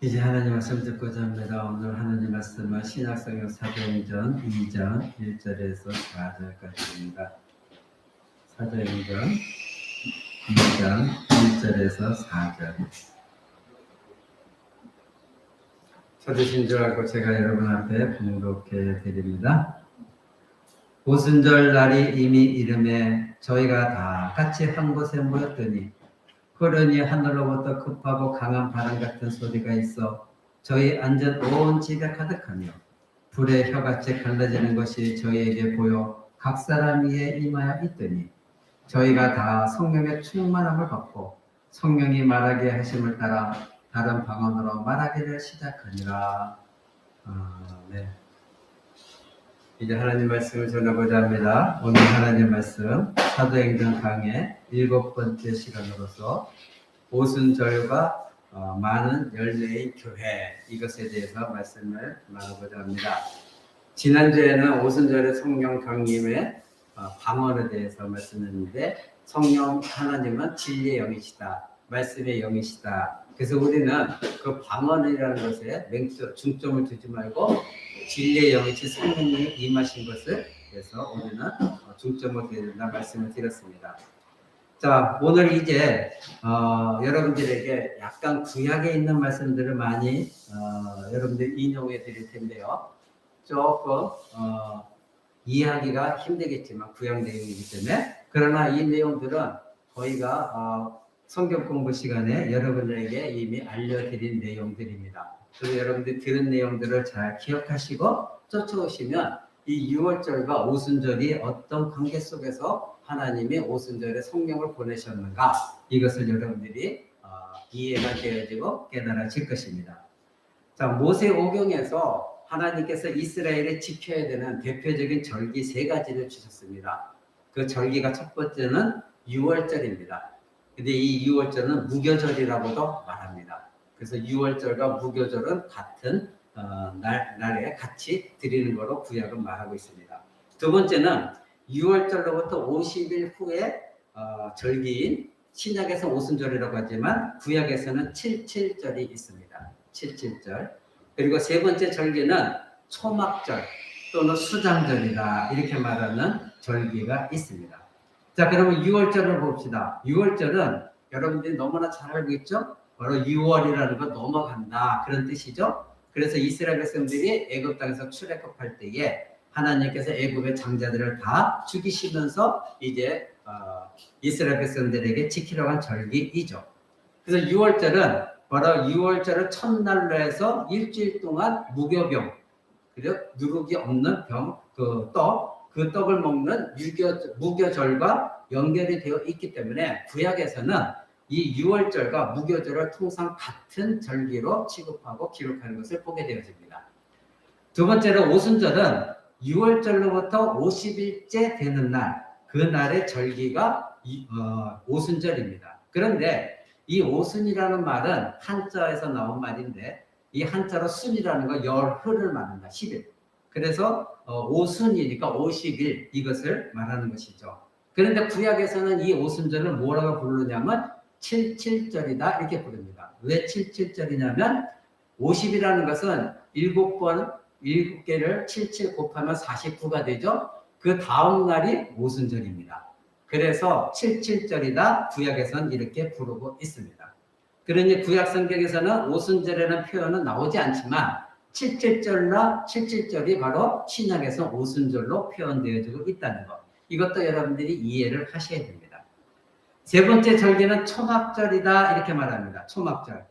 이제 하나님 말씀 듣고자 합니다. 오늘 하나님 말씀은 신약성경 사도행전 2장 1절에서 4절까지입니다. 사도행전 2장 1절에서 4절. 찾으신 줄 알고 제가 여러분 앞에 봉독해 드립니다. 오순절 날이 이미 이름에 저희가 다 같이 한 곳에 모였더니 그러니 하늘로부터 급하고 강한 바람 같은 소리가 있어 저희 앉은 온 집에 가득하며 불의 혀같이 갈라지는 것이 저희에게 보여 각 사람 위에 임하여 있더니 저희가 다 성령의 충만함을 받고 성령이 말하게 하심을 따라 다른 방언으로 말하기를 시작하니라. 네. 이제 하나님 말씀을 전하고자 합니다. 오늘 하나님 말씀 사도행전 강의 7번째 시간으로서 오순절과 많은 열매의 교회, 이것에 대해서 말씀을 나누고자 합니다. 지난주에는 오순절의 성령 강림의 방언에 대해서 말씀했는데, 성령 하나님은 진리의 영이시다, 말씀의 영이시다. 그래서 우리는 그 방언이라는 것에 중점을 두지 말고 진리의 영이신 성령님이 임하신 것을, 그래서 우리는 중점을 두어야 된다 말씀을 드렸습니다. 자, 오늘 이제 여러분들에게 약간 구약에 있는 말씀들을 많이 여러분들 인용해 드릴 텐데요. 조금 이해하기가 힘들겠지만 구약 내용이기 때문에, 그러나 이 내용들은 저희가 성경 공부 시간에 여러분들에게 이미 알려드린 내용들입니다. 그래서 여러분들이 들은 내용들을 잘 기억하시고 쫓아오시면 이 6월절과 오순절이 어떤 관계 속에서 하나님이 오순절에 성령을 보내셨는가, 이것을 여러분들이 이해가 되어지고 깨달아질 것입니다. 자, 모세오경에서 하나님께서 이스라엘에 지켜야 되는 대표적인 절기 3가지를 주셨습니다. 그 절기가 첫 번째는 6월절입니다. 근데 이 6월절은 무교절이라고도 말합니다. 그래서 6월절과 무교절은 같은 날에 같이 드리는 거로 구약은 말하고 있습니다. 두 번째는 6월절로부터 50일 후에 절기인 신약에서 오순절이라고 하지만 구약에서는 77절이 있습니다. 77절. 그리고 세 번째 절기는 초막절 또는 수장절이다, 이렇게 말하는 절기가 있습니다. 자, 그러면 6월절을 봅시다. 6월절은 여러분들이 너무나 잘 알고 있죠? 바로 6월이라는 건 넘어간다, 그런 뜻이죠. 그래서 이스라엘 백성들이 애굽 땅에서 출애굽할 때에 하나님께서 애굽의 장자들을 다 죽이시면서 이제 이스라엘 백성들에게 지키려고 한 절기이죠. 그래서 6월절은 바로 6월절을 첫날로 해서 일주일 동안 무교병, 그리고 누룩이 없는 병, 그 떡을 먹는 무교절과 연결이 되어 있기 때문에 구약에서는 이 6월절과 무교절을 통상 같은 절기로 취급하고 기록하는 것을 보게 되어집니다. 두 번째로 오순절은 6월절로부터 50일째 되는 날, 그 날의 절기가 오순절입니다. 그런데 이 오순이라는 말은 한자에서 나온 말인데, 이 한자로 순이라는 건 열흘을 말한다, 10일. 그래서 오순이니까 50일, 이것을 말하는 것이죠. 그런데 구약에서는 이 오순절을 뭐라고 부르냐면 77절이다, 이렇게 부릅니다. 왜 77절이냐면 50이라는 것은 7개를 77 곱하면 49가 되죠. 그 다음 날이 오순절입니다. 그래서 77절이다, 구약에서는 이렇게 부르고 있습니다. 그러니 구약 성경에서는 오순절이라는 표현은 나오지 않지만 77절이 바로 신약에서 오순절로 표현되어지고 있다는 것, 이것도 여러분들이 이해를 하셔야 됩니다. 세 번째 절기는 초막절이다, 이렇게 말합니다. 초막절.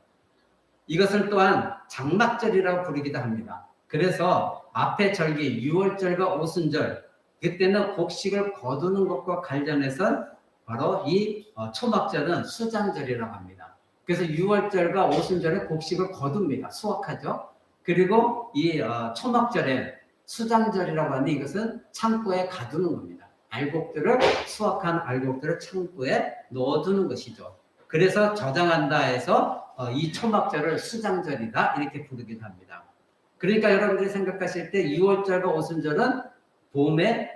이것을 또한 장막절이라고 부르기도 합니다. 그래서 앞에 절기 6월절과 오순절, 그때는 곡식을 거두는 것과 관련해서 바로 이 초막절은 수장절이라고 합니다. 그래서 6월절과 오순절에 곡식을 거둡니다. 수확하죠. 그리고 이 초막절에 수장절이라고 하는데, 이것은 창고에 가두는 겁니다. 수확한 알곡들을 창고에 넣어두는 것이죠. 그래서 저장한다 해서 이 초막절을 수장절이다, 이렇게 부르기도 합니다. 그러니까 여러분들이 생각하실 때 6월절과 오순절은 봄에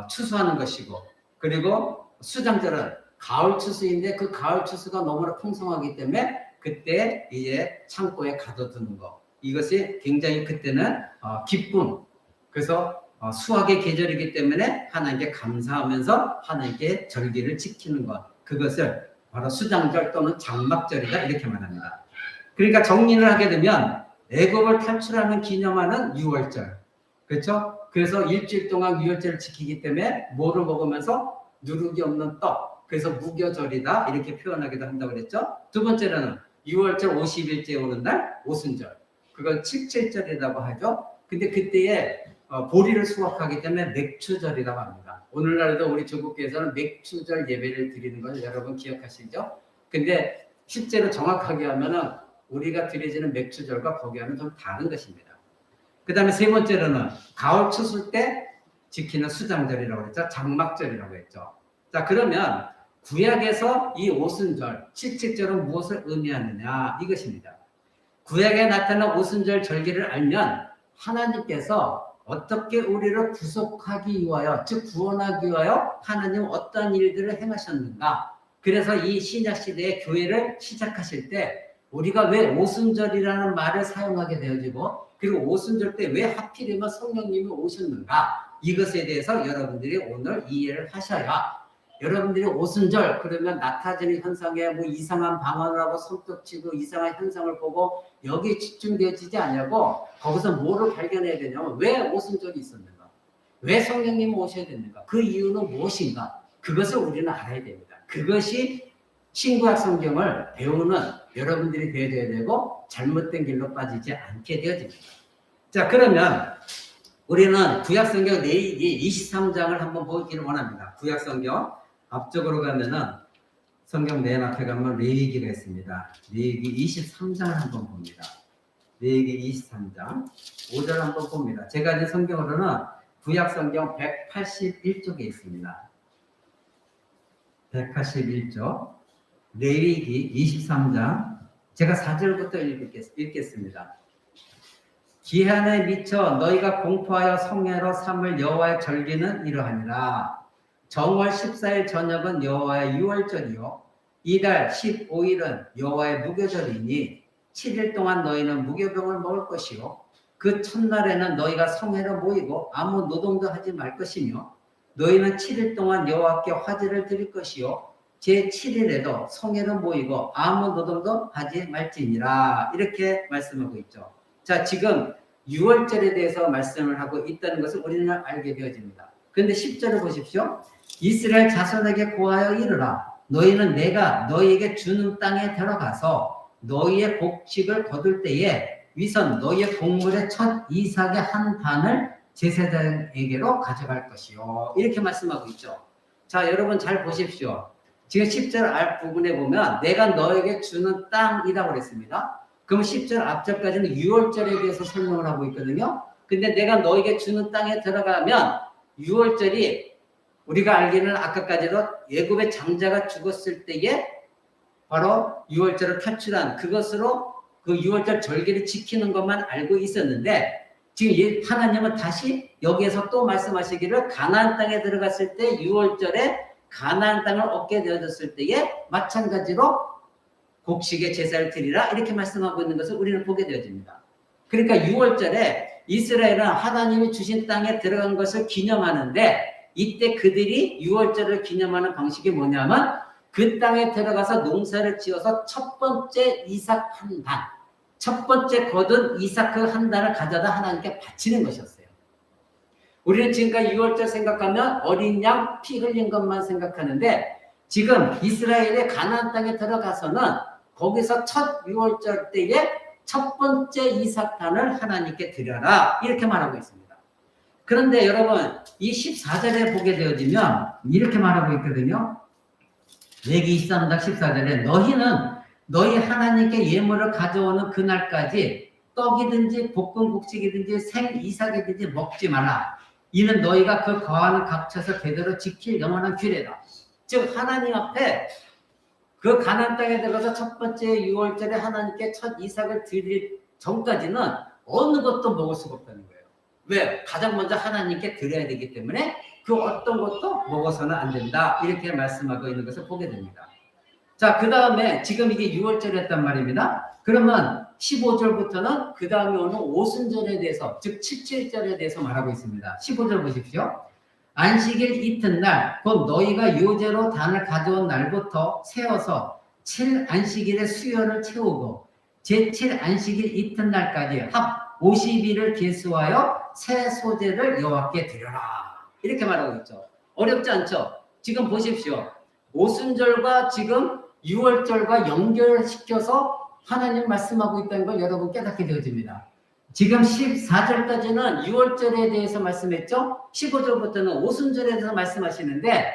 추수하는 것이고, 그리고 수장절은 가을 추수인데 그 가을 추수가 너무나 풍성하기 때문에 그때 이제 창고에 가둬두는 거. 이것이 굉장히 그때는 기쁨. 그래서 수확의 계절이기 때문에 하나님께 감사하면서 하나님께 절기를 지키는 것. 그것을 바로 수장절 또는 장막절이다 이렇게 말합니다. 그러니까 정리를 하게 되면 애굽을 탈출하는 기념하는 유월절. 그렇죠? 그래서 일주일 동안 유월절을 지키기 때문에 뭐를 먹으면서 누룩이 없는 떡. 그래서 무교절이다 이렇게 표현하기도 한다고 그랬죠. 두 번째로는 유월절 50일째 오는 날 오순절. 그걸 칠칠절이라고 하죠. 근데 그때에 보리를 수확하기 때문에 맥추절이라고 합니다. 오늘날에도 우리 조국교회에서는 맥추절 예배를 드리는 걸 여러분 기억하시죠? 근데 실제로 정확하게 하면은 우리가 드려지는 맥추절과 거기와는 좀 다른 것입니다. 그 다음에 세 번째로는 가을 추수 때 지키는 수장절이라고 했죠. 장막절이라고 했죠. 자, 그러면 구약에서 이 오순절, 칠칠절은 무엇을 의미하느냐 이것입니다. 구약에 나타난 오순절 절기를 알면 하나님께서 어떻게 우리를 구속하기 위하여, 즉 구원하기 위하여 하나님 어떤 일들을 행하셨는가. 그래서 이 신약 시대의 교회를 시작하실 때 우리가 왜 오순절이라는 말을 사용하게 되어지고 그리고 오순절 때 왜 하필이면 성령님이 오셨는가 이것에 대해서 여러분들이 오늘 이해를 하셔야 여러분들이 오순절 그러면 나타지는 현상에 뭐 이상한 방언을 하고 손뼉 치고 이상한 현상을 보고 여기에 집중되어지지 않냐고 거기서 뭐를 발견해야 되냐면 왜 오순절이 있었는가, 왜 성령님이 오셔야 되는가, 그 이유는 무엇인가, 그것을 우리는 알아야 됩니다. 그것이 신구약 성경을 배우는 여러분들이 되어야 되고 잘못된 길로 빠지지 않게 되어집니다. 자, 그러면 우리는 구약 성경 레위기 23장을 한번 보기를 원합니다. 구약 성경 앞쪽으로 가면은 성경 맨 앞에 가면 레위기가 있습니다. 레위기 23장을 한번 봅니다. 레위기 23장 5절 한번 봅니다. 제가 가진 성경으로는 구약 성경 181쪽에 있습니다. 181쪽 레위기 23장 제가 4절부터 읽겠습니다. 기한에 미쳐 너희가 공포하여 성회로 삼을 여호와의 절기는 이러하니라. 정월 14일 저녁은 여호와의 유월절이요 이달 15일은 여호와의 무교절이니 7일 동안 너희는 무교병을 먹을 것이요 그 첫날에는 너희가 성회로 모이고 아무 노동도 하지 말 것이며 너희는 7일 동안 여호와께 화제를 드릴 것이요 제7일에도 성회로 모이고 아무 노동도 하지 말지니라. 이렇게 말씀하고 있죠. 자, 지금 6월절에 대해서 말씀을 하고 있다는 것을 우리는 알게 되어집니다. 그런데 10절을 보십시오. 이스라엘 자손에게 고하여 이르라. 너희는 내가 너희에게 주는 땅에 들어가서 너희의 곡식을 거둘 때에 위선 너희의 곡물의 첫 이삭의 한 반을 제사장에게로 가져갈 것이요. 이렇게 말씀하고 있죠. 자, 여러분 잘 보십시오. 지금 10절 앞 부분에 보면 내가 너에게 주는 땅이라고 그랬습니다. 그럼 10절 앞절까지는 6월절에 대해서 설명을 하고 있거든요. 근데 내가 너에게 주는 땅에 들어가면 6월절이 우리가 알기는 아까까지도 애굽의 장자가 죽었을 때에 바로 6월절을 탈출한 그것으로 그 6월절 절기를 지키는 것만 알고 있었는데 지금 하나님은 다시 여기에서 또 말씀하시기를 가나안 땅에 들어갔을 때 6월절에 가나안 땅을 얻게 되어졌을 때에 마찬가지로 곡식의 제사를 드리라 이렇게 말씀하고 있는 것을 우리는 보게 되어집니다. 그러니까 6월절에 이스라엘은 하나님이 주신 땅에 들어간 것을 기념하는데 이때 그들이 6월절을 기념하는 방식이 뭐냐면 그 땅에 들어가서 농사를 지어서 첫 번째 이삭 한 단, 첫 번째 거둔 이삭 그 한 단을 가져다 하나님께 바치는 것이었어요. 우리는 지금까지 6월절 생각하면 어린 양 피 흘린 것만 생각하는데 지금 이스라엘의 가나안 땅에 들어가서는 거기서 첫 6월절 때에 첫 번째 이삭단을 하나님께 드려라 이렇게 말하고 있습니다. 그런데 여러분 이 14절에 보게 되어지면 이렇게 말하고 있거든요. 레위기 23장 14절에 너희는 너희 하나님께 예물을 가져오는 그날까지 떡이든지 볶은 곡식이든지 생 이삭이든지 먹지 말라. 이는 너희가 그 거하는 각처에서 대대로 지킬 영원한 규례다. 즉 하나님 앞에 그 가나안 땅에 들어가서 첫 번째 6월절에 하나님께 첫 이삭을 드릴 전까지는 어느 것도 먹을 수가 없다는 거예요. 왜? 가장 먼저 하나님께 드려야 되기 때문에 그 어떤 것도 먹어서는 안 된다. 이렇게 말씀하고 있는 것을 보게 됩니다. 자, 그 다음에 지금 이게 6월절이었단 말입니다. 그러면 15절부터는 그 다음에 오는 오순절에 대해서, 즉 77절에 대해서 말하고 있습니다. 15절 보십시오. 안식일 이튿날 곧 너희가 요제로 단을 가져온 날부터 세어서 7안식일의 수요를 채우고 제7 안식일 이튿날까지 합 50일을 계수하여 새 소재를 여호와께 드려라. 이렇게 말하고 있죠. 어렵지 않죠? 지금 보십시오. 오순절과 지금 6월절과 연결시켜서 하나님 말씀하고 있다는 걸 여러분 깨닫게 되어집니다. 지금 14절까지는 6월절에 대해서 말씀했죠. 15절부터는 오순절에 대해서 말씀하시는데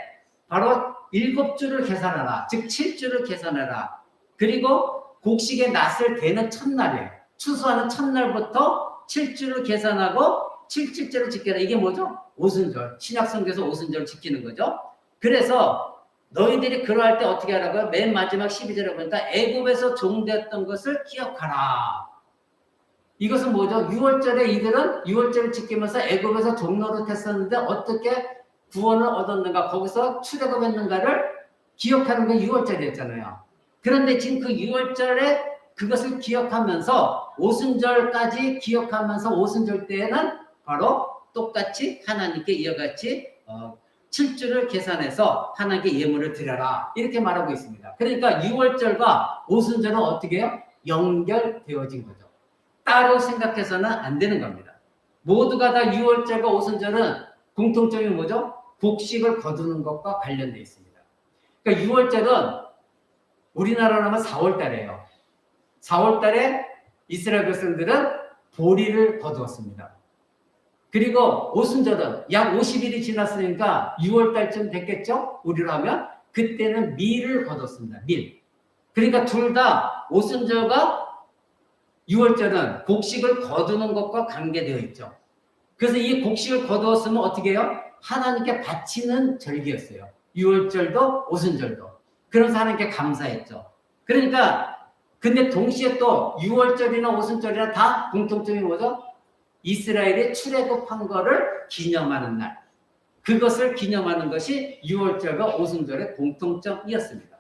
바로 7주를 계산하라. 즉 7주를 계산하라. 그리고 곡식의 낫을 대는 첫날이에요. 추수하는 첫날부터 7주를 계산하고 77절을 지켜라. 이게 뭐죠? 오순절. 신약성경에서 오순절을 지키는 거죠. 그래서 너희들이 그러할 때 어떻게 하라고요? 맨 마지막 12절에 보니까 애굽에서 종되었던 것을 기억하라. 이것은 뭐죠? 6월절에 이들은 6월절을 지키면서 애굽에서 종노릇했었는데 어떻게 구원을 얻었는가, 거기서 출애굽했는가를 기억하는 게 6월절이었잖아요. 그런데 지금 그 6월절에 그것을 기억하면서 오순절까지 기억하면서 오순절 때에는 바로 똑같이 하나님께 이와 같이 7주를 계산해서 하나님께 예물을 드려라. 이렇게 말하고 있습니다. 그러니까 6월절과 오순절은 어떻게 해요? 연결되어진 거죠. 따로 생각해서는 안 되는 겁니다. 모두가 다 6월절과 오순절은 공통점이 뭐죠? 곡식을 거두는 것과 관련되어 있습니다. 그러니까 6월절은 우리나라로 하면 4월달이에요. 4월달에 이스라엘 백성들은 보리를 거두었습니다. 그리고 오순절은 약 50일이 지났으니까 6월달쯤 됐겠죠? 우리로 하면 그때는 밀을 거뒀습니다. 밀. 그러니까 둘 다 오순절과 6월절은 곡식을 거두는 것과 관계되어 있죠. 그래서 이 곡식을 거두었으면 어떻게 해요? 하나님께 바치는 절기였어요. 6월절도 오순절도. 그래서 하나님께 감사했죠. 그러니까 근데 동시에 또 6월절이나 오순절이나 다 공통점이 뭐죠? 이스라엘이 출애굽한 거를 기념하는 날. 그것을 기념하는 것이 6월절과 오순절의 공통점이었습니다.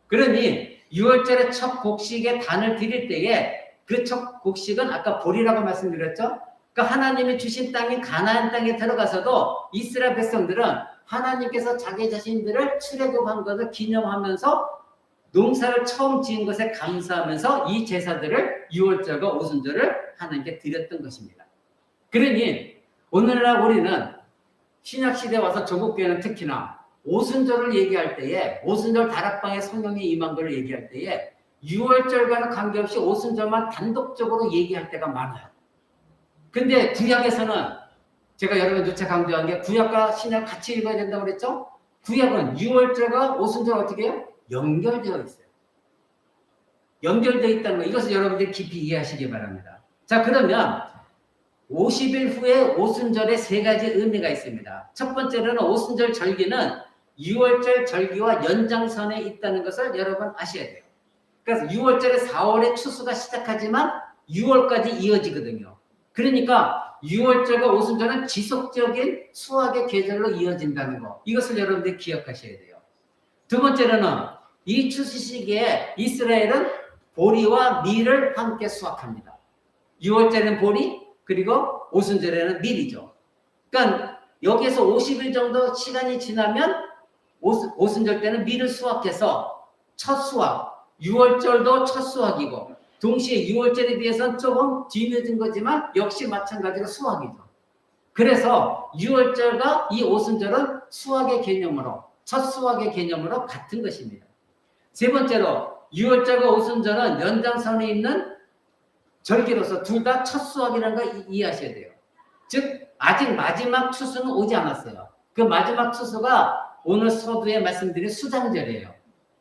그러니 6월절에 첫 곡식의 단을 드릴 때에 그 첫 곡식은 아까 보리라고 말씀드렸죠. 그러니까 하나님이 주신 땅인 가나안 땅에 들어가서도 이스라엘 백성들은 하나님께서 자기 자신들을 출애굽한 것을 기념하면서 농사를 처음 지은 것에 감사하면서 이 제사들을 6월절과 오순절을 하나님께 드렸던 것입니다. 그러니 오늘날 우리는 신약시대에 와서 조국교회는 특히나 오순절을 얘기할 때에 오순절 다락방에 성령이 임한 걸 얘기할 때에 6월절과는 관계없이 오순절만 단독적으로 얘기할 때가 많아요. 근데 구약에서는 제가 여러분 누차 강조한 게 구약과 신약 같이 읽어야 된다고 그랬죠? 구약은 6월절과 오순절 어떻게 해요? 연결되어 있어요. 연결되어 있다는 거 이것을 여러분들이 깊이 이해하시기 바랍니다. 자, 그러면 50일 후에 오순절에 세 가지 의미가 있습니다. 첫 번째로는 오순절 절기는 6월절 절기와 연장선에 있다는 것을 여러분 아셔야 돼요. 그래서 6월절에 4월에 추수가 시작하지만 6월까지 이어지거든요. 그러니까 6월절과 오순절은 지속적인 수확의 계절로 이어진다는 거. 이것을 여러분들이 기억하셔야 돼요. 두 번째로는 이 추수 시기에 이스라엘은 보리와 밀을 함께 수확합니다. 6월절에는 보리, 그리고 오순절에는 밀이죠. 그러니까 여기에서 50일 정도 시간이 지나면 오순절 때는 밀을 수확해서 첫 수확, 6월절도 첫 수확이고 동시에 6월절에 비해서는 조금 뒤늦은 거지만 역시 마찬가지로 수확이죠. 그래서 6월절과 이 오순절은 수확의 개념으로 첫 수확의 개념으로 같은 것입니다. 세 번째로 6월절과 오순절은 연장선에 있는 절기로서 둘 다 첫 수확이라는 걸 이해하셔야 돼요. 즉 아직 마지막 추수는 오지 않았어요. 그 마지막 추수가 오늘 서두에 말씀드린 수장절이에요.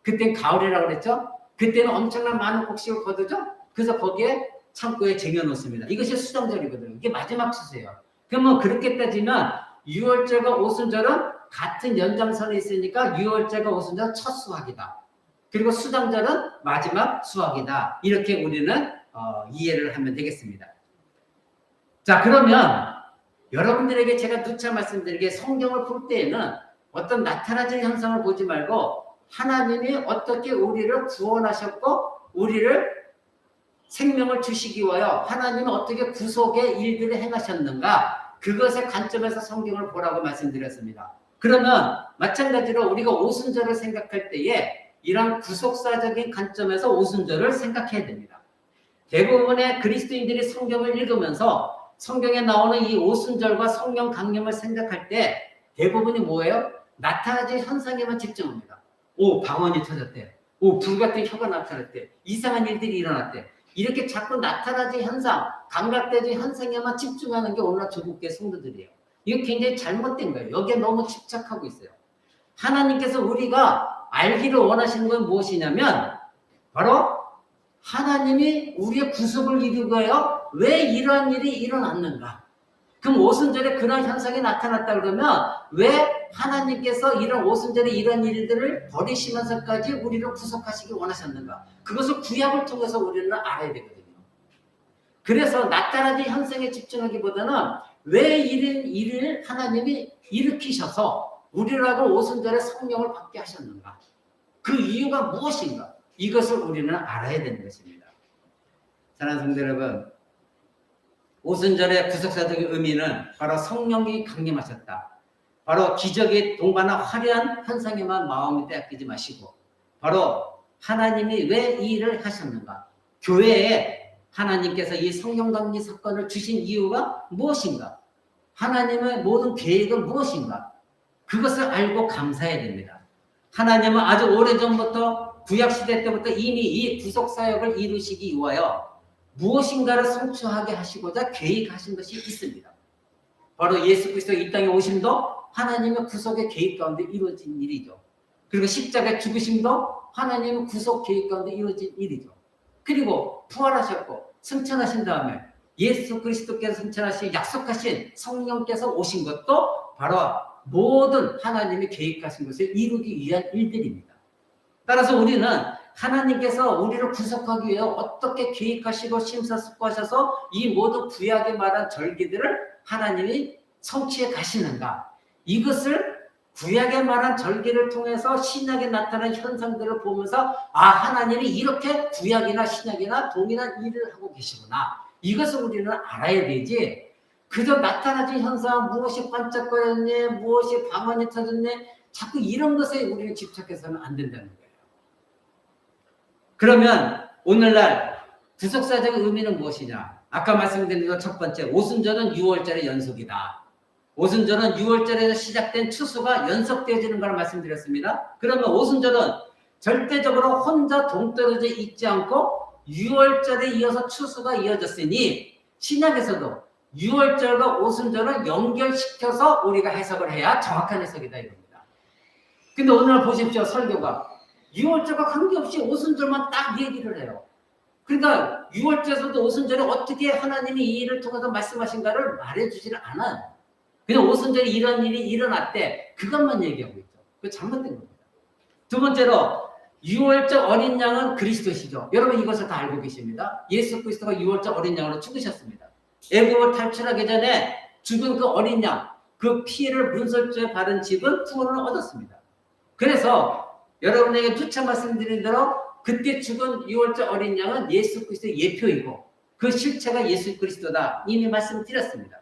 그때는 가을이라고 그랬죠. 그때는 엄청난 많은 곡식을 거두죠. 그래서 거기에 창고에 쟁여놓습니다. 이것이 수장절이거든요. 이게 마지막 추수예요. 그러면 그렇게 따지면 6월절과 오순절은 같은 연장선에 있으니까 6월절과 오순절은 첫 수확이다. 그리고 수장절은 마지막 수확이다. 이렇게 우리는 이해를 하면 되겠습니다. 자, 그러면 여러분들에게 제가 누차 말씀드리게 성경을 볼 때에는 어떤 나타나질 현상을 보지 말고 하나님이 어떻게 우리를 구원하셨고 우리를 생명을 주시기 위하여 하나님은 어떻게 구속의 일들을 행하셨는가, 그것의 관점에서 성경을 보라고 말씀드렸습니다. 그러면 마찬가지로 우리가 오순절을 생각할 때에 이런 구속사적인 관점에서 오순절을 생각해야 됩니다. 대부분의 그리스도인들이 성경을 읽으면서 성경에 나오는 이 오순절과 성령 강림을 생각할 때 대부분이 뭐예요? 나타나질 현상에만 집중합니다. 오, 방언이 터졌대. 오, 불같은 혀가 나타났대. 이상한 일들이 일어났대. 이렇게 자꾸 나타나질 현상, 감각되질 현상에만 집중하는 게 오늘날 중국계 성도들이에요. 이거 굉장히 잘못된 거예요. 여기에 너무 집착하고 있어요. 하나님께서 우리가 알기를 원하시는 건 무엇이냐면 바로 하나님이 우리의 구속을 이루고 왜 이러한 일이 일어났는가? 그럼 오순절에 그런 현상이 나타났다 그러면 왜 하나님께서 이런 오순절에 이런 일들을 버리시면서까지 우리를 구속하시기 원하셨는가? 그것을 구약을 통해서 우리는 알아야 되거든요. 그래서 나타나는 현상에 집중하기보다는 왜 이런 일을 하나님이 일으키셔서 우리라고 오순절에 성령을 받게 하셨는가? 그 이유가 무엇인가? 이것을 우리는 알아야 되는 것입니다. 사랑하는 성도 여러분, 오순절의 구속사적인 의미는 바로 성령이 강림하셨다. 바로 기적의 동반한 화려한 현상에만 마음을 빼앗기지 마시고 바로 하나님이 왜 이 일을 하셨는가? 교회에 하나님께서 이 성령 강림 사건을 주신 이유가 무엇인가? 하나님의 모든 계획은 무엇인가? 그것을 알고 감사해야 됩니다. 하나님은 아주 오래전부터 구약시대 때부터 이미 이 구속사역을 이루시기 위하여 무엇인가를 성취하게 하시고자 계획하신 것이 있습니다. 바로 예수 그리스도 이 땅에 오심도 하나님의 구속의 계획 가운데 이루어진 일이죠. 그리고 십자가의 죽으심도 하나님의 구속 계획 가운데 이루어진 일이죠. 그리고 부활하셨고 승천하신 다음에 예수 그리스도께서 승천하신 약속하신 성령께서 오신 것도 바로 모든 하나님이 계획하신 것을 이루기 위한 일들입니다. 따라서 우리는 하나님께서 우리를 구속하기 위해 어떻게 계획하시고 심사숙고하셔서 이 모든 구약에 말한 절기들을 하나님이 성취해 가시는가, 이것을 구약에 말한 절기를 통해서 신약에 나타난 현상들을 보면서 하나님이 이렇게 구약이나 신약이나 동일한 일을 하고 계시구나, 이것을 우리는 알아야 되지, 그저 나타나진 현상, 무엇이 반짝거렸네, 무엇이 방언이 터졌네, 자꾸 이런 것에 우리는 집착해서는 안 된다는 거예요. 그러면 오늘날 구속사적 의미는 무엇이냐? 아까 말씀드린 것 첫 번째, 오순절은 6월절의 연속이다. 오순절은 6월절에서 시작된 추수가 연속되어지는 걸 말씀드렸습니다. 그러면 오순절은 절대적으로 혼자 동떨어져 있지 않고 6월절에 이어서 추수가 이어졌으니 신약에서도 6월절과 오순절을 연결시켜서 우리가 해석을 해야 정확한 해석이다 이겁니다. 근데 오늘 보십시오. 설교가 6월절과 관계없이 오순절만 딱 얘기를 해요. 그러니까 6월절에서도 오순절에 어떻게 하나님이 이 일을 통해서 말씀하신가를 말해주지를 않아요. 그냥 오순절에 이런 일이 일어났대, 그것만 얘기하고 있죠. 그거 잘못된 겁니다. 두 번째로 6월절 어린 양은 그리스도시죠. 여러분 이것을 다 알고 계십니다. 예수 그리스도가 6월절 어린 양으로 죽으셨습니다. 애굽을 탈출하기 전에 죽은 그 어린 양, 그 피를 문설주에 바른 집은 구원을 얻었습니다. 그래서 여러분에게 누차 말씀드린 대로 그때 죽은 6월절 어린 양은 예수 그리스도의 예표이고 그 실체가 예수 그리스도다, 이미 말씀드렸습니다.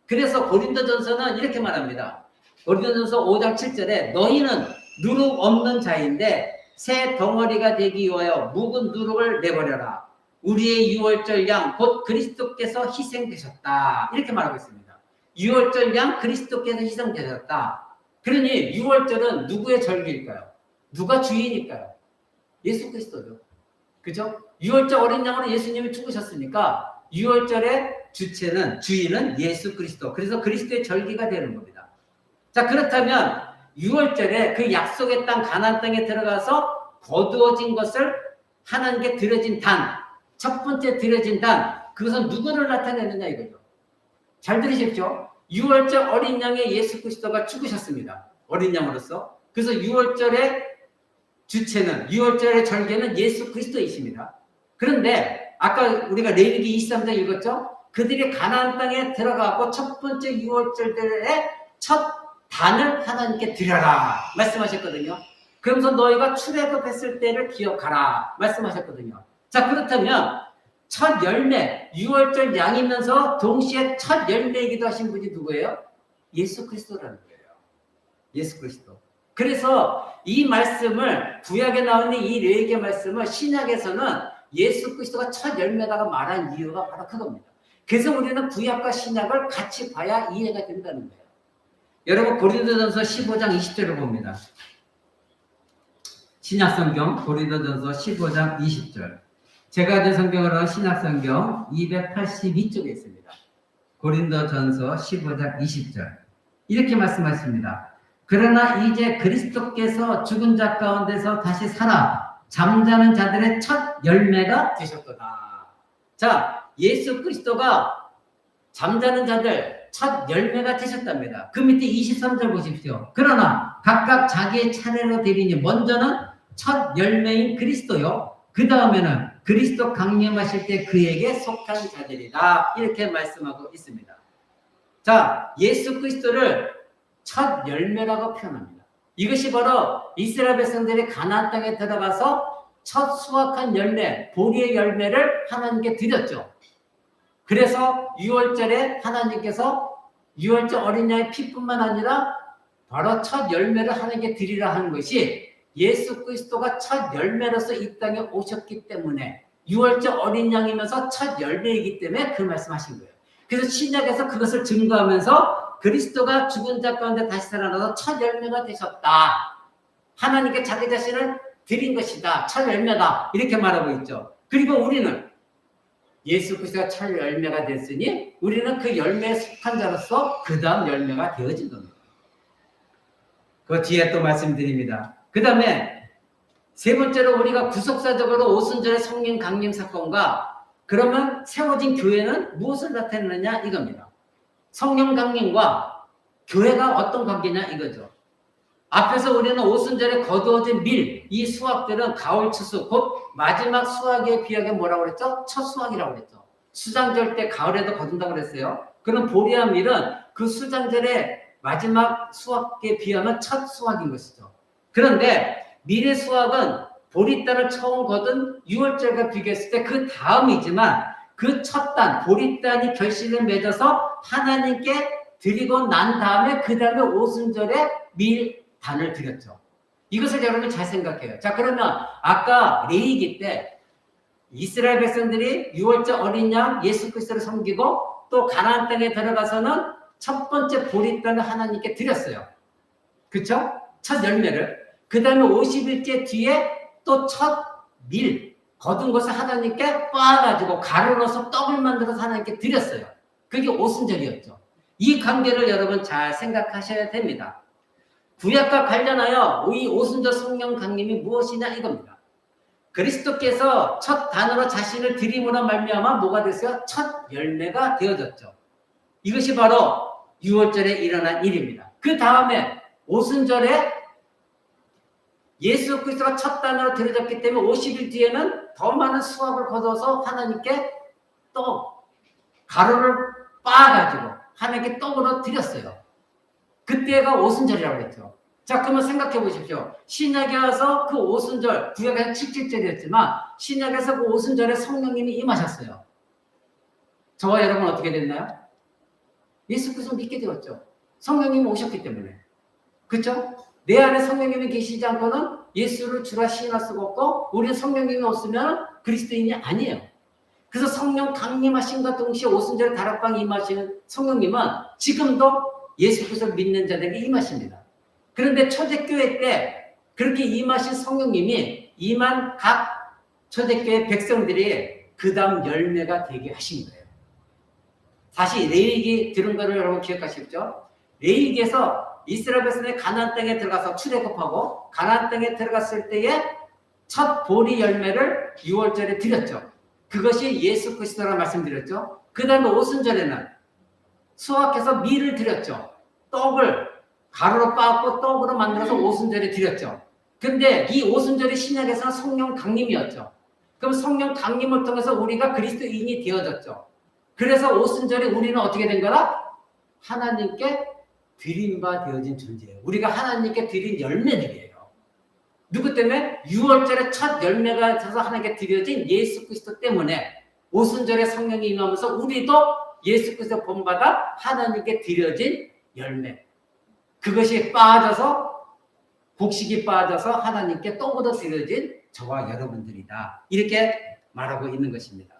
그래서 고린도전서는 이렇게 말합니다. 고린도전서 5장 7절에 너희는 누룩 없는 자인데 새 덩어리가 되기 위하여 묵은 누룩을 내버려라. 우리의 6월절 양 곧 그리스도께서 희생되셨다, 이렇게 말하고 있습니다. 6월절 양 그리스도께서 희생되셨다. 그러니 6월절은 누구의 절기일까요? 누가 주인일까요? 예수 그리스도죠. 그죠? 6월절 어린 양으로 예수님이 죽으셨으니까 6월절의 주인은 예수 그리스도. 그래서 그리스도의 절기가 되는 겁니다. 자, 그렇다면 6월절에 그 약속의 땅 가나안 땅에 들어가서 거두어진 것을 하나님께 드려진 단, 첫 번째 드려진 단, 그것은 누구를 나타내느냐 이거죠. 잘 들으십시오. 6월절 어린 양의 예수 그리스도가 죽으셨습니다. 어린 양으로서. 그래서 6월절의 주체는, 6월절의 절개는 예수 그리스도이십니다. 그런데 아까 우리가 레위기 23장 읽었죠? 그들이 가나안 땅에 들어가고 첫 번째 6월절들의 첫 단을 하나님께 드려라 말씀하셨거든요. 그러면서 너희가 출애굽했을 때를 기억하라 말씀하셨거든요. 자, 그렇다면 첫 열매, 유월절 양이면서 동시에 첫 열매이기도 하신 분이 누구예요? 예수 그리스도라는 거예요. 예수 그리스도. 그래서 이 말씀을 구약에 나오는 이 네 개 말씀을 신약에서는 예수 그리스도가 첫 열매다가 말한 이유가 바로 그겁니다. 그래서 우리는 구약과 신약을 같이 봐야 이해가 된다는 거예요. 여러분 고린도전서 15장 20절을 봅니다. 신약성경 고린도전서 15장 20절. 제가 가진 성경으로는 신약성경 282쪽에 있습니다. 고린도전서 15장 20절. 이렇게 말씀하십니다. 그러나 이제 그리스도께서 죽은 자 가운데서 다시 살아 잠자는 자들의 첫 열매가 되셨도다. 자, 예수 그리스도가 잠자는 자들 첫 열매가 되셨답니다. 그 밑에 23절 보십시오. 그러나 각각 자기의 차례로 되리니 먼저는 첫 열매인 그리스도요. 그 다음에는 그리스도 강림하실 때 그에게 속한 자들이다. 이렇게 말씀하고 있습니다. 자, 예수 그리스도를 첫 열매라고 표현합니다. 이것이 바로 이스라엘 백성들이 가나안 땅에 들어가서 첫 수확한 열매, 보리의 열매를 하나님께 드렸죠. 그래서 유월절에 하나님께서 유월절 어린 양의 피뿐만 아니라 바로 첫 열매를 하나님께 드리라 하는 것이 예수 그리스도가 첫 열매로서 이 땅에 오셨기 때문에 유월절 어린 양이면서 첫 열매이기 때문에 그 말씀하신 거예요. 그래서 신약에서 그것을 증거하면서 그리스도가 죽은 자 가운데 다시 살아나서 첫 열매가 되셨다. 하나님께 자기 자신을 드린 것이다. 첫 열매다. 이렇게 말하고 있죠. 그리고 우리는 예수 그리스도가 첫 열매가 됐으니 우리는 그 열매에 속한 자로서 그 다음 열매가 되어진 겁니다. 그 뒤에 또 말씀드립니다. 그 다음에 세 번째로 우리가 구속사적으로 오순절의 성령 강림 사건과 그러면 세워진 교회는 무엇을 나타내느냐 이겁니다. 성령 강림과 교회가 어떤 관계냐 이거죠. 앞에서 우리는 오순절에 거두어진 밀, 이 수확들은 가을 추수, 곧 마지막 수확에 비하게 뭐라고 그랬죠? 첫 수확이라고 그랬죠. 수장절 때 가을에도 거둔다고 그랬어요. 그럼 보리와 밀은 그 수장절의 마지막 수확에 비하면 첫 수확인 것이죠. 그런데 밀의 수확은 보리단을 처음 거둔 6월절과 비교했을 때 그 다음이지만 그 첫 단, 보리단이 결실을 맺어서 하나님께 드리고 난 다음에 그 다음에 오순절에 밀단을 드렸죠. 이것을 여러분 잘 생각해요. 자, 그러면 아까 레위기 때 이스라엘 백성들이 6월절 어린 양 예수 그리스도를 섬기고 또 가나안 땅에 들어가서는 첫 번째 보리단을 하나님께 드렸어요. 그렇죠? 첫 열매를. 그 다음에 50일째 뒤에 또 첫 밀, 거둔 것을 하나님께 빻아가지고 가루 넣어서 떡을 만들어서 하나님께 드렸어요. 그게 오순절이었죠. 이 관계를 여러분 잘 생각하셔야 됩니다. 구약과 관련하여 이 오순절 성령 강림이 무엇이냐 이겁니다. 그리스도께서 첫 단으로 자신을 드림으로 말미암아 뭐가 됐어요? 첫 열매가 되어졌죠. 이것이 바로 6월절에 일어난 일입니다. 그 다음에 오순절에 예수 그리스도가 첫 단으로 드려졌기 때문에 50일 뒤에는 더 많은 수확을 거둬서 하나님께 또 가루를 빻아가지고 하나님께 떡으로 드렸어요. 그때가 오순절이라고 했죠. 자, 그러면 생각해 보십시오. 신약에 와서 그 오순절, 구약에서 7절이었지만 신약에서 그 오순절에 성령님이 임하셨어요. 저와 여러분 어떻게 됐나요? 예수 그리스도 믿게 되었죠. 성령님이 오셨기 때문에. 그렇죠? 내 안에 성령님이 계시지 않고는 예수를 주라 시인할 수가 없고 우리는 성령님이 없으면 그리스도인이 아니에요. 그래서 성령 강림하신과 동시에 오순절에 다락방에 임하시는 성령님은 지금도 예수 그리스도를 믿는 자들에게 임하십니다. 그런데 초대교회 때 그렇게 임하신 성령님이 임한 각 초대교회 백성들이 그 다음 열매가 되게 하신 거예요. 다시 레위기 들은 거를 여러분 기억하시죠? 레위기에서 이스라엘 백성이 가나안 땅에 들어가서 출애굽하고 가나안 땅에 들어갔을 때에 첫 보리 열매를 6월절에 드렸죠. 그것이 예수 그리스도라고 말씀드렸죠. 그 다음에 오순절에는 수확해서 밀을 드렸죠. 떡을 가루로 빻고 떡으로 만들어서 오순절에 드렸죠. 근데 이 오순절이 신약에서는 성령 강림이었죠. 그럼 성령 강림을 통해서 우리가 그리스도인이 되어졌죠. 그래서 오순절에 우리는 어떻게 된 거라? 하나님께 드린 바 되어진 존재예요. 우리가 하나님께 드린 열매들이에요. 누구 때문에? 6월절에 첫 열매가 있어서 하나님께 드려진 예수 그리스도 때문에 오순절에 성령이 임하면서 우리도 예수 그리스도 본받아 하나님께 드려진 열매. 그것이 빠져서 곡식이 빠져서 하나님께 또 묻어 드려진 저와 여러분들이다. 이렇게 말하고 있는 것입니다.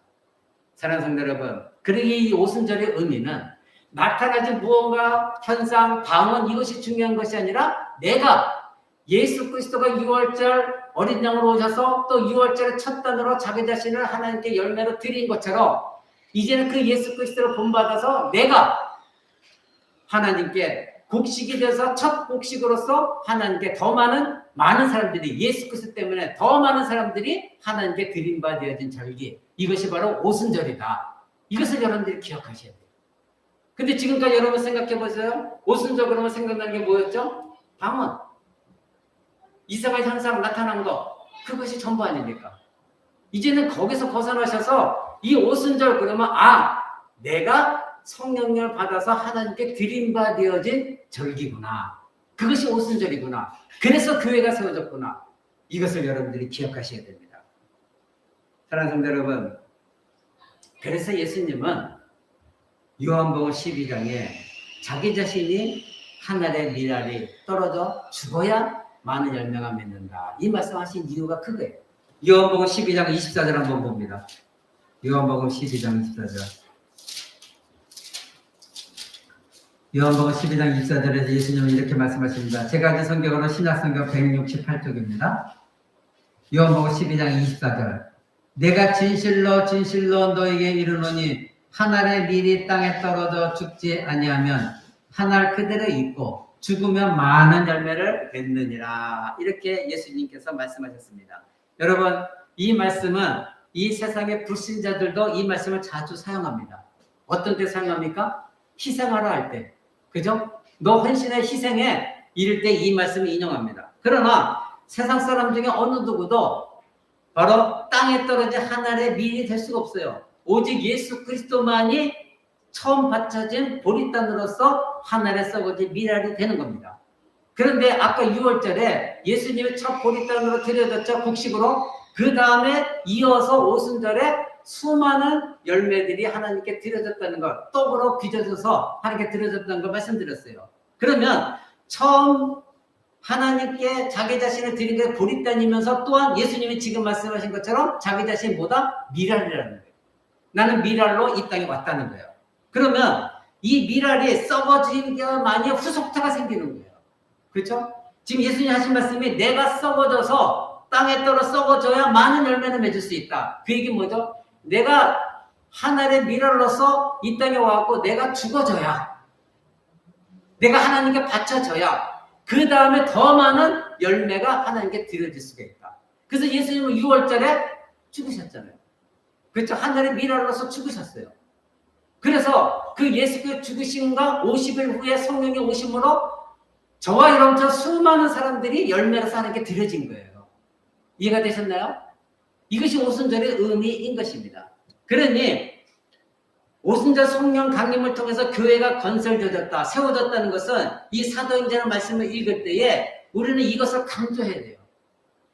사랑하는 성도 여러분, 그러기에 이 오순절의 의미는 나타나진 무언가, 현상, 방언 이것이 중요한 것이 아니라 내가 예수 그리스도가 6월절 어린 양으로 오셔서 또 6월절의 첫 단으로 자기 자신을 하나님께 열매로 드린 것처럼 이제는 그 예수 그리스도를 본받아서 내가 하나님께 곡식이 돼서 첫 곡식으로서 하나님께 더 많은 사람들이 예수 그리스도 때문에 더 많은 사람들이 하나님께 드림바 되어진 절기, 이것이 바로 오순절이다. 이것을 여러분들이 기억하셔야 돼요. 근데 지금까지 여러분 생각해 보세요. 오순절 그러면 생각나는 게 뭐였죠? 방언, 이상한 현상 나타난 거, 그것이 전부 아닙니까? 이제는 거기서 벗어나셔서 이 오순절 그러면 내가 성령을 받아서 하나님께 드림바 되어진 절기구나. 그것이 오순절이구나. 그래서 교회가 세워졌구나. 이것을 여러분들이 기억하셔야 됩니다. 사랑하는 성도 여러분, 그래서 예수님은 요한복음 12장에 자기 자신이 하늘의 미랄이 떨어져 죽어야 많은 열매가 맺는다. 이 말씀하신 이유가 그거예요. 요한복음 12장 24절 한번 봅니다. 요한복음 12장 24절. 요한복음 12장 24절에서 예수님은 이렇게 말씀하십니다. 제가 가진 성경으로 신약성경 168쪽입니다. 요한복음 12장 24절. 내가 진실로 진실로 너에게 이르노니 한 알의 밀이 땅에 떨어져 죽지 아니하면 한 알 그대로 있고 죽으면 많은 열매를 맺느니라. 이렇게 예수님께서 말씀하셨습니다. 여러분, 이 말씀은 이 세상의 불신자들도 이 말씀을 자주 사용합니다. 어떤 때 사용합니까? 희생하라 할 때. 그죠? 너 헌신에 희생해. 이럴 때 이 말씀을 인용합니다. 그러나 세상 사람 중에 어느 누구도 바로 땅에 떨어진 한 알의 밀이 될 수가 없어요. 오직 예수 그리스도만이 처음 바쳐진 보리단으로서 한 알에 썩어진 밀알이 되는 겁니다. 그런데 아까 6월절에 예수님이 첫 보리단으로 드려졌죠. 곡식으로. 그 다음에 이어서 오순절에 수많은 열매들이 하나님께 드려졌다는 걸, 떡으로 빚어져서 하나님께 드려졌다는 걸 말씀드렸어요. 그러면 처음 하나님께 자기 자신을 드린 게 보리단이면서 또한 예수님이 지금 말씀하신 것처럼 자기 자신이 뭐다? 미랄이라는 거예요. 나는 미랄로 이 땅에 왔다는 거예요. 그러면 이 미랄이 썩어지는 게 많이 후속타가 생기는 거예요. 그렇죠? 지금 예수님 하신 말씀이 내가 썩어져서 땅에 떨어 썩어져야 많은 열매를 맺을 수 있다. 그 얘기 뭐죠? 내가 하늘의 미랄로서 이 땅에 와갖고 내가 죽어져야, 내가 하나님께 바쳐져야 그 다음에 더 많은 열매가 하나님께 드려질 수가 있다. 그래서 예수님은 6월절에 죽으셨잖아요. 그렇죠? 하늘의 미랄로서 죽으셨어요. 그래서 그 예수께서 죽으신가 50일 후에 성령이 오심으로 저와 여러분처럼 수많은 사람들이 열매로서 하나님께 드려진 거예요. 이해가 되셨나요? 이것이 오순절의 의미인 것입니다. 그러니 오순절 성령 강림을 통해서 교회가 건설되었다, 세워졌다는 것은 이 사도행전의 말씀을 읽을 때에 우리는 이것을 강조해야 돼요.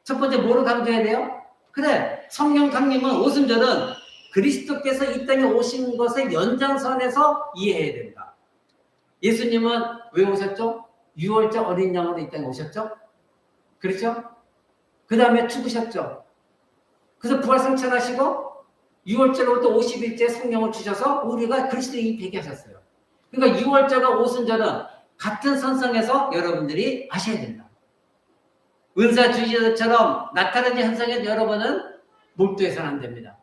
첫 번째 뭐를 강조해야 돼요? 그래, 성령 강림은 오순절은 그리스도께서 이 땅에 오신 것의 연장선에서 이해해야 된다. 예수님은 왜 오셨죠? 6월절 어린 양으로 이 땅에 오셨죠? 그렇죠? 그 다음에 죽으셨죠? 그래서 부활승천하시고 6월절로부터 50일째 성령을 주셔서 우리가 그리스도인이 되게 하셨어요. 그러니까 6월절과 오순절은 같은 선상에서 여러분들이 아셔야 된다. 은사주의자들처럼 나타나는 현상에 여러분은 몰두해서는 안 됩니다.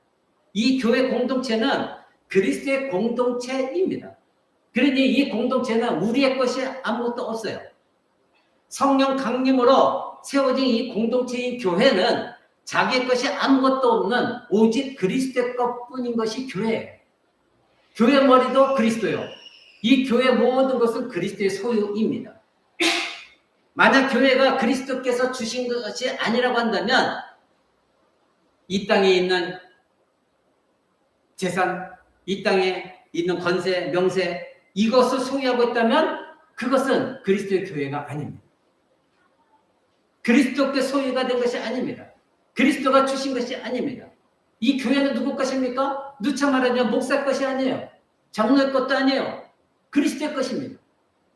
이 교회 공동체는 그리스도의 공동체입니다. 그러니 이 공동체는 우리의 것이 아무것도 없어요. 성령 강림으로 세워진 이 공동체인 교회는 자기의 것이 아무것도 없는 오직 그리스도의 것뿐인 것이 교회예요. 교회 머리도 그리스도요. 이 교회 모든 것은 그리스도의 소유입니다. 만약 교회가 그리스도께서 주신 것이 아니라고 한다면 이 땅에 있는 재산, 이 땅에 있는 권세, 명세 이것을 소유하고 있다면 그것은 그리스도의 교회가 아닙니다. 그리스도께 소유가 된 것이 아닙니다. 그리스도가 주신 것이 아닙니다. 이 교회는 누구 것입니까? 누차 말하자면 목사 것이 아니에요. 장로의 것도 아니에요. 그리스도의 것입니다.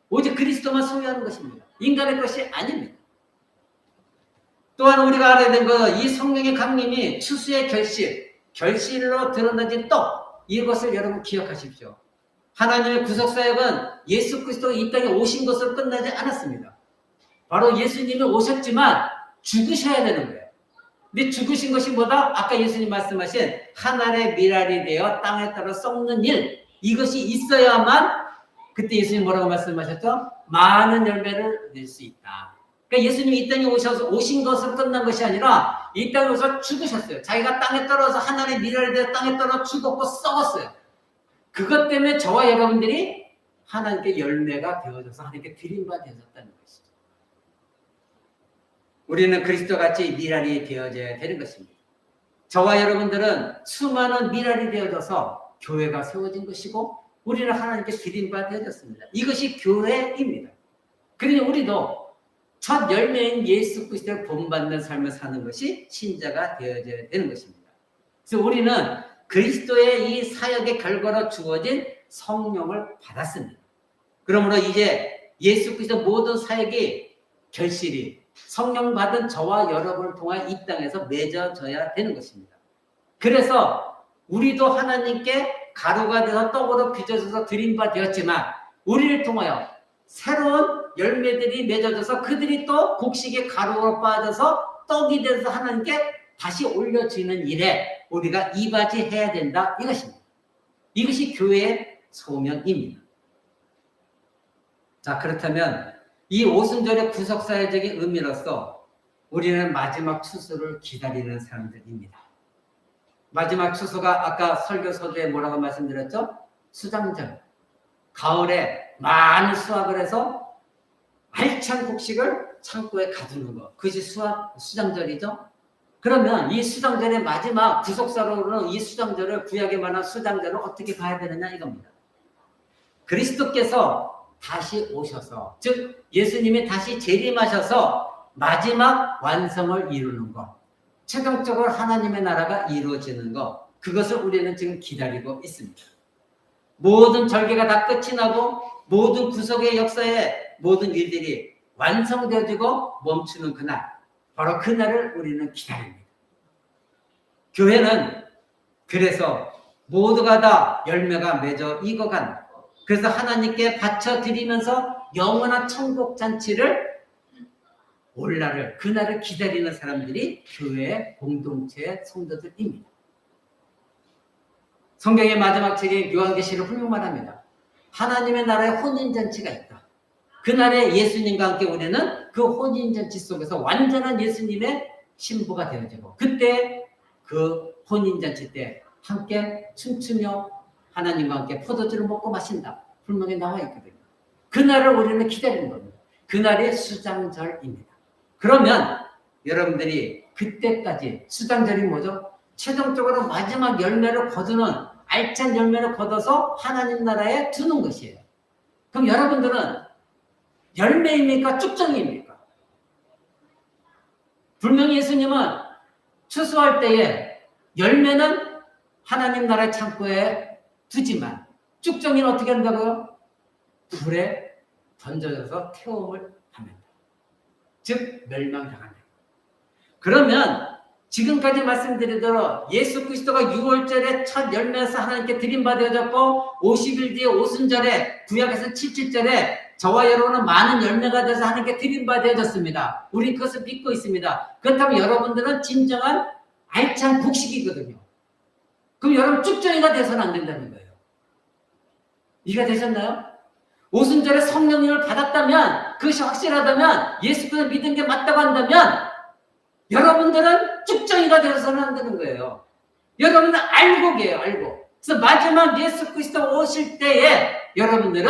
오직 그리스도만 소유하는 것입니다. 인간의 것이 아닙니다. 또한 우리가 알아야 되는 것, 이 성령의 강림이 추수의 결실로 드러나진 떡, 이것을 여러분 기억하십시오. 하나님의 구속사역은 예수 그리스도가 이 땅에 오신 것으로 끝나지 않았습니다. 바로 예수님이 오셨지만 죽으셔야 되는 거예요. 근데 죽으신 것이 뭐다? 아까 예수님 말씀하신 하늘의 미랄이 되어 땅에 따라 썩는 일, 이것이 있어야만 그때 예수님 뭐라고 말씀하셨죠? 많은 열매를 낼 수 있다. 그러니까 예수님이 이 땅에 오신 것으로 끝난 것이 아니라 이 땅에 오셔서 죽으셨어요. 자기가 땅에 떨어져 하늘의 미랄이 되어 땅에 떨어 죽었고 썩었어요. 그것 때문에 저와 여러분들이 하나님께 열매가 되어져서 하나님께 드림바 되어졌다는 것이죠. 우리는 그리스도같이 미랄이 되어져야 되는 것입니다. 저와 여러분들은 수많은 미랄이 되어져서 교회가 세워진 것이고 우리는 하나님께 드림바 되어졌습니다. 이것이 교회입니다. 그러니 우리도 첫 열매인 예수 그리스도를 본받는 삶을 사는 것이 신자가 되어져야 되는 것입니다. 그래서 우리는 그리스도의 이 사역의 결과로 주어진 성령을 받았습니다. 그러므로 이제 예수 그리스도 모든 사역이 결실이 성령 받은 저와 여러분을 통해 이 땅에서 맺어져야 되는 것입니다. 그래서 우리도 하나님께 가루가 되어 떡으로 빚어져서 드림바 되었지만 우리를 통하여 새로운 열매들이 맺어져서 그들이 또 곡식의 가루로 빠져서 떡이 돼서 하나님께 다시 올려지는 일에 우리가 이바지해야 된다 이것입니다. 이것이 교회의 소명입니다. 자, 그렇다면 이 오순절의 구속사회적인 의미로서 우리는 마지막 추수를 기다리는 사람들입니다. 마지막 추수가 아까 설교서두에 뭐라고 말씀드렸죠? 수장절. 가을에 많은 수확을 해서 알찬 곡식을 창고에 가두는 것. 그것이 수장절이죠. 그러면 이 수장절의 마지막 구속사로는 이 수장절을 구약에 말한 수장절을 어떻게 봐야 되느냐 이겁니다. 그리스도께서 다시 오셔서 즉 예수님이 다시 재림하셔서 마지막 완성을 이루는 것. 최종적으로 하나님의 나라가 이루어지는 것. 그것을 우리는 지금 기다리고 있습니다. 모든 절개가 다 끝이 나고 모든 구속의 역사의 모든 일들이 완성되어지고 멈추는 그날. 바로 그날을 우리는 기다립니다. 교회는 그래서 모두가 다 열매가 맺어 익어간 그래서 하나님께 바쳐드리면서 영원한 천국 잔치를 올날을 그날을 기다리는 사람들이 교회의 공동체의 성도들입니다. 성경의 마지막 책인 요한계시록 분명 말합니다. 하나님의 나라에 혼인잔치가 있다. 그날에 예수님과 함께 우리는 그 혼인잔치 속에서 완전한 예수님의 신부가 되어지고 그때 그 혼인잔치 때 함께 춤추며 하나님과 함께 포도주를 먹고 마신다. 분명히 나와 있거든요. 그날을 우리는 기다리는 겁니다. 그날이 수장절입니다. 그러면 여러분들이 그때까지 수장절이 뭐죠? 최종적으로 마지막 열매를 거두는 알찬 열매를 거둬서 하나님 나라에 두는 것이에요. 그럼 여러분들은 열매입니까? 쭉정입니까? 분명히 예수님은 추수할 때에 열매는 하나님 나라의 창고에 두지만 쭉정이는 어떻게 한다고요? 불에 던져져서 태움을 합니다. 즉 멸망당한다. 그러면 지금까지 말씀드리도록 예수 그리스도가 6월절에 첫 열매에서 하나님께 드림받아졌고 50일 뒤에 오순절에 구약에서 77절에 저와 여러분은 많은 열매가 돼서 하나님께 드림받아졌습니다. 우리 그것을 믿고 있습니다. 그렇다면 여러분들은 진정한 알찬 곡식이거든요. 그럼 여러분 쭉정이가 돼서는 안 된다는 거예요. 이해가 되셨나요? 오순절에 성령님을 받았다면 그것이 확실하다면 예수 그리스도 믿은 게 맞다고 한다면 여러분들은 쭉정이가 되어서는 안 되는 거예요. 여러분은 알고 계세요. 알고. 그래서 마지막 예수 그리스도 오실 때에 여러분들은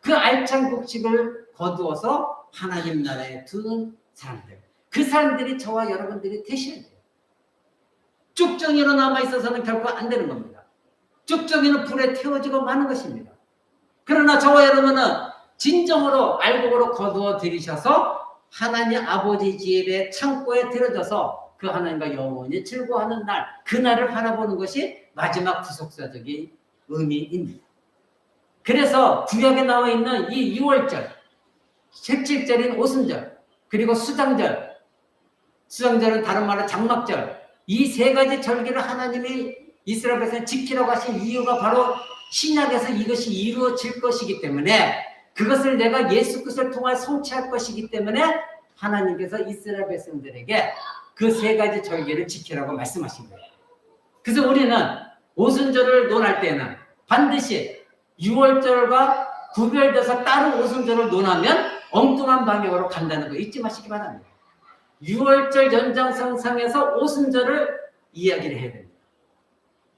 그 알찬 곡식을 거두어서 하나님 나라에 두는 사람들. 그 사람들이 저와 여러분들이 되셔야 돼요. 쭉정이로 남아있어서는 결코 안 되는 겁니다. 쭉정이는 불에 태워지고 마는 것입니다. 그러나 저와 여러분은 진정으로 알곡으로 거두어 들이셔서 하나님 아버지 집의 창고에 들어져서 그 하나님과 영원히 즐거워하는 날, 그날을 바라보는 것이 마지막 구속사적인 의미입니다. 그래서 구약에 나와 있는 이 6월절, 색칠절인 오순절, 그리고 수장절, 수장절은 다른 말로 장막절, 이 세 가지 절기를 하나님이 이스라엘 백성을 지키라고 하신 이유가 바로 신약에서 이것이 이루어질 것이기 때문에, 그것을 내가 예수 그리스도를 통해 성취할 것이기 때문에 하나님께서 이스라엘 백성들에게 그 세 가지 절기를 지키라고 말씀하신 거예요. 그래서 우리는 오순절을 논할 때는 반드시 6월절과 구별돼서 다른 오순절을 논하면 엉뚱한 방향으로 간다는 거 잊지 마시기 바랍니다. 6월절 연장선상에서 오순절을 이야기를 해야 됩니다.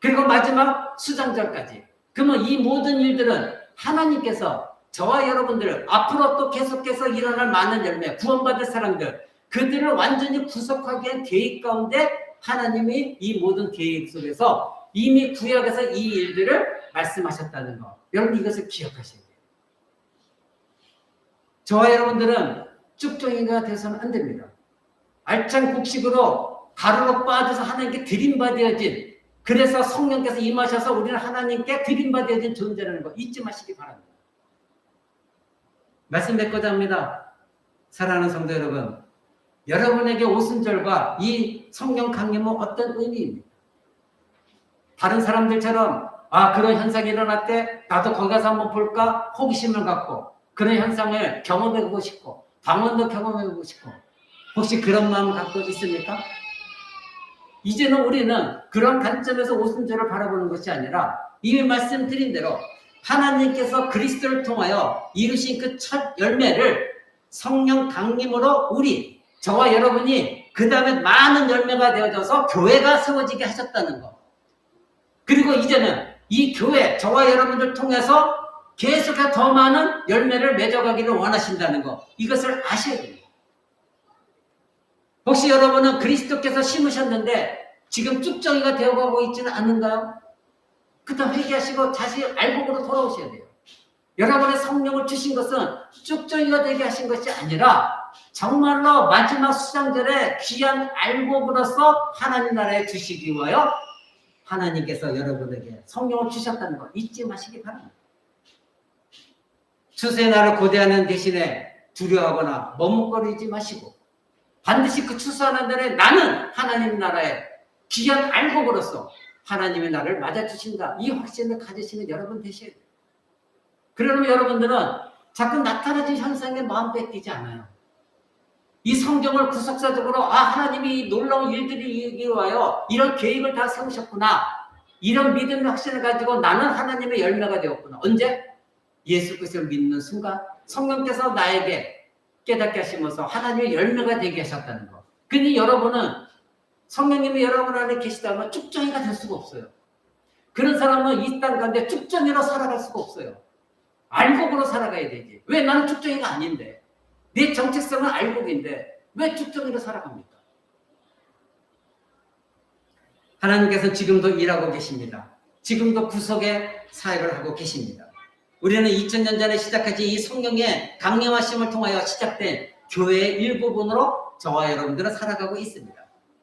그리고 마지막 수장절까지. 그러면 이 모든 일들은 하나님께서 저와 여러분들을 앞으로 또 계속해서 일어날 많은 열매, 구원받을 사람들, 그들을 완전히 구속하기 위한 계획 가운데 하나님이 이 모든 계획 속에서 이미 구약에서 이 일들을 말씀하셨다는 거. 여러분 이것을 기억하셔야 돼요. 저와 여러분들은 쭉정이가 돼서는 안 됩니다. 알찬 곡식으로 가루로 빠져서 하나님께 드림받아야지. 그래서 성령께서 임하셔서 우리는 하나님께 드림받아야지 존재라는 거 잊지 마시기 바랍니다. 말씀 맺고자 합니다. 사랑하는 성도 여러분, 여러분에게 오순절과 이 성령 강림은 어떤 의미입니까? 다른 사람들처럼 그런 현상이 일어날 때 나도 거기 가서 한번 볼까 호기심을 갖고 그런 현상을 경험해보고 싶고 방언도 경험해보고 싶고 혹시 그런 마음 갖고 있습니까? 이제는 우리는 그런 관점에서 오순절을 바라보는 것이 아니라 이미 말씀드린 대로 하나님께서 그리스도를 통하여 이루신 그 첫 열매를 성령 강림으로 저와 여러분이 그 다음에 많은 열매가 되어져서 교회가 세워지게 하셨다는 것. 그리고 이제는 이 교회, 저와 여러분들 통해서 계속해서 더 많은 열매를 맺어가기를 원하신다는 것. 이것을 아셔야 됩니다. 혹시 여러분은 그리스도께서 심으셨는데 지금 쭉정이가 되어가고 있지는 않는가요? 그다음 회개하시고 다시 알곡으로 돌아오셔야 돼요. 여러분의 성령을 주신 것은 쭉정이가 되게 하신 것이 아니라 정말로 마지막 수장절에 귀한 알곡으로서 하나님 나라에 주시기 위하여 하나님께서 여러분에게 성령을 주셨다는 거 잊지 마시기 바랍니다. 추수의 날을 고대하는 대신에 두려워하거나 머뭇거리지 마시고 반드시 그 추수하는 날에 나는 하나님 나라의 귀한 알곡으로서 하나님의 나를 맞아주신다. 이 확신을 가지시는 여러분 되셔야 돼요. 그러면 여러분들은 자꾸 나타나진 현상에 마음 뺏기지 않아요. 이 성경을 구속사적으로 하나님이 놀라운 일들이 위하여 이런 계획을 다 세우셨구나. 이런 믿음의 확신을 가지고 나는 하나님의 열매가 되었구나. 언제? 예수 그리스도를 믿는 순간 성령께서 나에게 깨닫게 하시면서 하나님의 열매가 되게 하셨다는 것. 근데 여러분은 성령님이 여러분 안에 계시다면 쭉정이가 될 수가 없어요. 그런 사람은 이 땅 가운데 쭉정이로 살아갈 수가 없어요. 알곡으로 살아가야 되지. 왜 나는 쭉정이가 아닌데? 내 정체성은 알곡인데 왜 쭉정이로 살아갑니까? 하나님께서 지금도 일하고 계십니다. 지금도 구속의 사역을 하고 계십니다. 우리는 2000년 전에 시작하지 이 성령의 강림하심을 통하여 시작된 교회의 일부분으로 저와 여러분들은 살아가고 있습니다.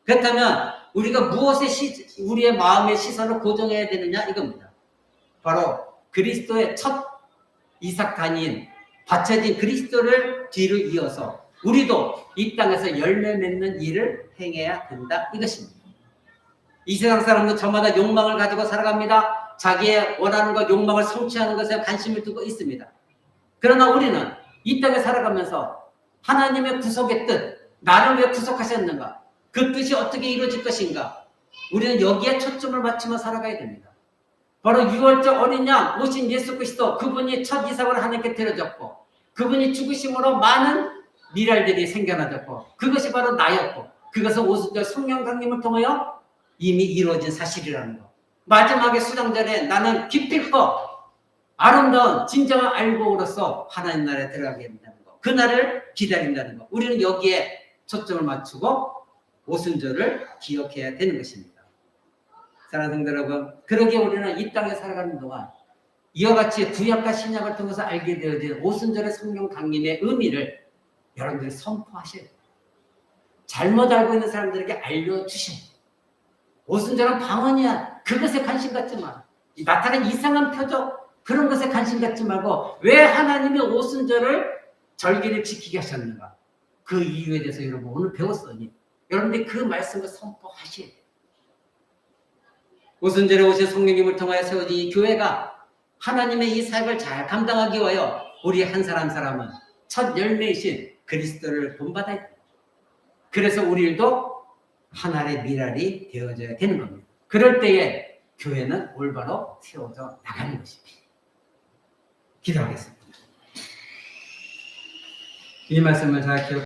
그렇다면 우리가 무엇에 우리의 마음의 시선을 고정해야 되느냐 이겁니다. 바로 그리스도의 첫 이삭단인 바쳐진 그리스도를 뒤를 이어서 우리도 이 땅에서 열매 맺는 일을 행해야 된다 이것입니다. 이 세상 사람도 저마다 욕망을 가지고 살아갑니다. 자기의 원하는 것, 욕망을 성취하는 것에 관심을 두고 있습니다. 그러나 우리는 이 땅에 살아가면서 하나님의 구속의 뜻, 나를 왜 구속하셨는가? 그 뜻이 어떻게 이루어질 것인가? 우리는 여기에 초점을 맞추며 살아가야 됩니다. 바로 6월절 어린 양 오신 예수 그리스도, 그분이 첫 이삭을 하나님께 드려졌고 그분이 죽으심으로 많은 미랄들이 생겨나졌고 그것이 바로 나였고 그것은 오순절 성령 강림을 통하여 이미 이루어진 사실이라는 것. 마지막에 수장전에 나는 기필코 아름다운 진정한 알곡으로서 하나님 나라에 들어가게 된다는 것. 그날을 기다린다는 것. 우리는 여기에 초점을 맞추고 오순절을 기억해야 되는 것입니다. 사랑하는 성도 여러분, 그러기에 우리는 이 땅에 살아가는 동안 이와 같이 구약과 신약을 통해서 알게 되어진 오순절의 성령 강림의 의미를 여러분들이 선포하셔야 돼요. 잘못 알고 있는 사람들에게 알려주셔야 돼요. 오순절은 방언이야. 그것에 관심 갖지 마. 나타난 이상한 표적 그런 것에 관심 갖지 말고 왜 하나님이 오순절을 절기를 지키게 하셨는가? 그 이유에 대해서 여러분 오늘 배웠으니 여러분들이 그 말씀을 선포하셔야 돼요. 오순절에 오신 성령님을 통하여 세워진 이 교회가 하나님의 이 사역을 잘 감당하기 위하여 우리 한 사람 사람은 첫 열매이신 그리스도를 본받아야 돼요. 그래서 우리도 하나의 미랄이 되어져야 되는 겁니다. 그럴 때에 교회는 올바로 세워져 나가는 것입니다. 기도하겠습니다. 이 말씀을 잘 기억